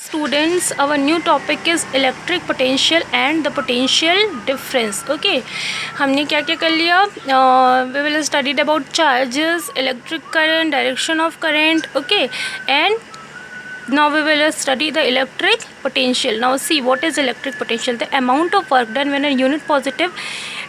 Students, our new topic is electric potential and the potential difference. Okay, हमने क्या क्या कर लिया? We will study about charges, electric current, direction of current. Okay, and now we will study the electric potential. Now see, what is electric potential? The amount of work done when a unit positive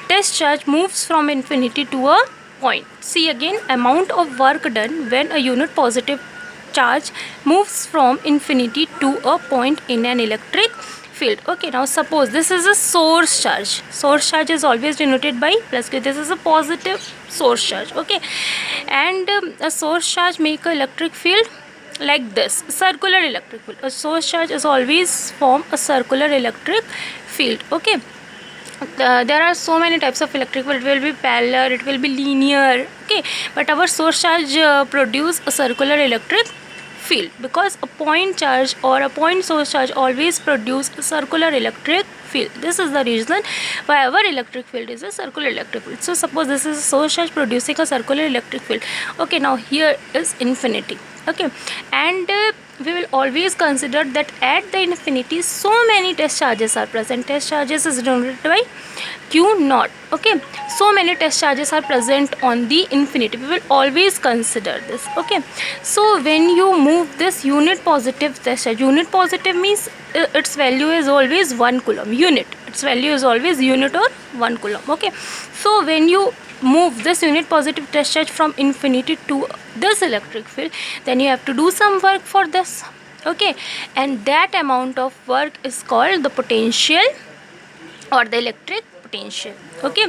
test charge moves from infinity to a point. See again, amount of work done when a unit positive charge moves from infinity to a point in an electric field. Okay, now suppose this is a source charge. Source charge is always denoted by plus q. This is a positive source charge. Okay, and a source charge make a electric field like this, circular electric field. A source charge is always form a circular electric field. Okay, there are so many types of electric field. It will be parallel, it will be linear. Okay, but our source charge produce a circular electric field because a point charge or a point source charge always produce a circular electric field. This is the reason why our electric field is a circular electric field. So suppose this is a source charge producing a circular electric field. Okay, now here is infinity. Okay, and we will always consider that at the infinity so many test charges are present. Test charges is denoted by q naught. Okay, so many test charges are present on the infinity. We will always consider this. Okay, so when you move this unit positive test charge, unit positive means its value is always 1 coulomb. Unit, its value is always unit or 1 coulomb. Okay, so when you move this unit positive test charge from infinity to this electric field, then you have to do some work for this. Okay, and that amount of work is called the potential or the electric potential. Okay,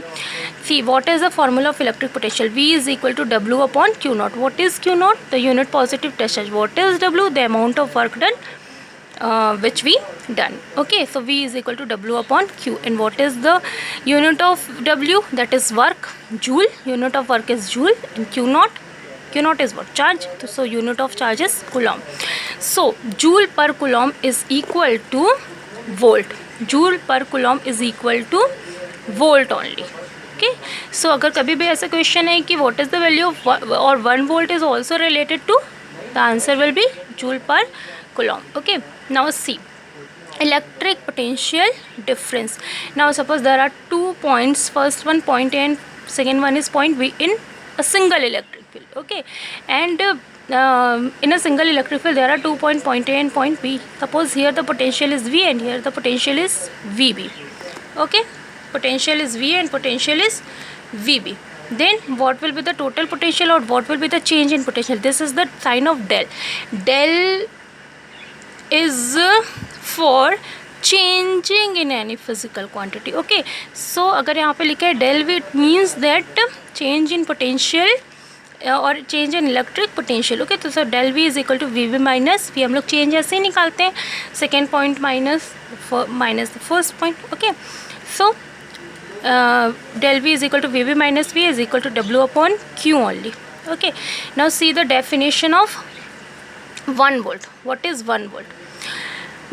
see, what is the formula of electric potential? V is equal to W upon Q naught. What is Q naught? The unit positive test charge. What is W? The amount of work done which we done. Okay, so V is equal to W upon Q. And what is the unit of W? That is work, joule. Unit of work is joule. And Q naught is what? Charge. So unit of charge is coulomb. So joule per coulomb is equal to volt. Joule per coulomb is equal to volt only. Okay, so अगर कभी भी ऐसा question है कि what is the value of or 1 volt is also related to, the answer will be joule per coulomb. Okay, now see, electric potential difference. Now suppose there are 2 points, first one point A and second one is point B in a single electric field. Okay, and in a single electric field there are 2 points, point A and point B. Suppose here the potential is V and here the potential is VB. Okay, potential is V and potential is VB. Then what will be the total potential or what will be the change in potential? This is the sign of del. Del is for changing in any physical quantity. Okay, so अगर यहाँ पे लिखा है del V, it means that change in potential और change in electric potential. Okay, तो sir del V is equal to V V minus V. हम लोग change ऐसे ही निकालते हैं, second point minus the first point. Okay, so del V is equal to VB minus V is equal to W upon Q only. Okay, now see the definition of 1 volt. What is 1 volt?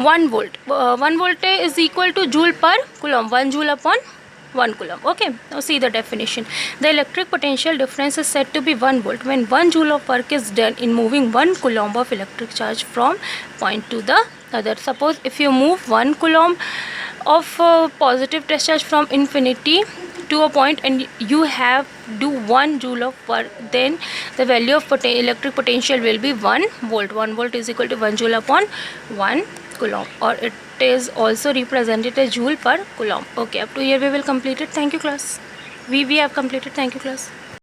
1 volt. 1 volt is equal to joule per coulomb. 1 joule upon 1 coulomb. Okay, now see the definition. The electric potential difference is said to be 1 volt when 1 joule of work is done in moving 1 coulomb of electric charge from point to the other. Suppose if you move 1 coulomb of positive test charge from infinity to a point and you have do 1 joule of work, then the value of electric potential will be 1 volt. 1 volt is equal to 1 joule upon 1 coulomb, or it is also represented as joule per coulomb. Okay, up to here we will complete it. Thank you class. We have completed. Thank you class.